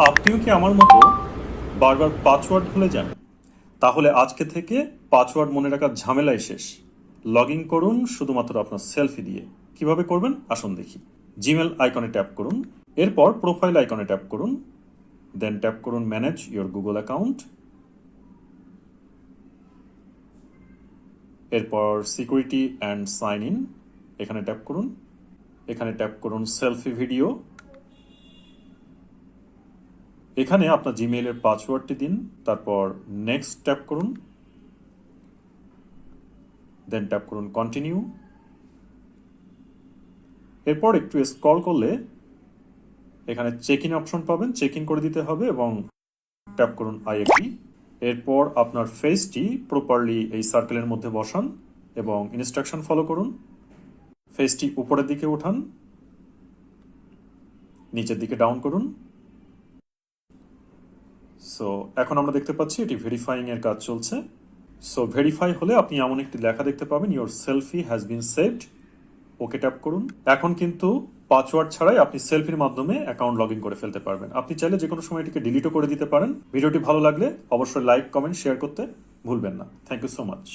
আপনিও কি আমার মতো বারবার পাসওয়ার্ড ভুলে যান? তাহলে আজকে থেকে পাসওয়ার্ড মনে রাখার ঝামেলাই শেষ। লগ ইন করুন শুধুমাত্র আপনার সেলফি দিয়ে। কিভাবে করবেন আসুন দেখি। জিমেল আইকনে ট্যাপ করুন, এরপর প্রোফাইল আইকনে ট্যাপ করুন, দেন ট্যাপ করুন ম্যানেজ ইওর গুগল অ্যাকাউন্ট, এরপর সিকিউরিটি অ্যান্ড সাইন ইন এখানে ট্যাপ করুন, এখানে ট্যাপ করুন সেলফি ভিডিও, এখানে আপনার জিমেইলের পাসওয়ার্ডটি দিন, তারপর নেক্সট ট্যাপ করুন, দেন ট্যাপ করুন কন্টিনিউ। এরপর একটু স্ক্রল করলে এখানে চেক ইন অপশন পাবেন, চেক ইন করে দিতে হবে এবং ট্যাপ করুন আই এগ্রি। এরপর আপনার ফেসটি প্রপারলি এই সার্কেলের মধ্যে বসান এবং ইনস্ট্রাকশন ফলো করুন। ফেসটি উপরের দিকে উঠান, নিচের দিকে ডাউন করুন। সো এখন আমরা দেখতে পাচ্ছি এটি ভেরিফাইং এর কাজ চলছে। সো ভেরিফাই হলে আপনি এমন একটি লেখা দেখতে পাবেন, your selfie has been saved. Okay tap করুন। এখন কিন্তু পাসওয়ার্ড ছাড়াই আপনি সেলফির মাধ্যমে অ্যাকাউন্ট লগ ইন করে ফেলতে পারবেন। আপনি চাইলে যে কোনো সময় এটিকে ডিলিটও করে দিতে পারেন। ভিডিওটি ভালো লাগলে অবশ্যই লাইক, কমেন্ট, শেয়ার করতে ভুলবেন না। Thank you so much.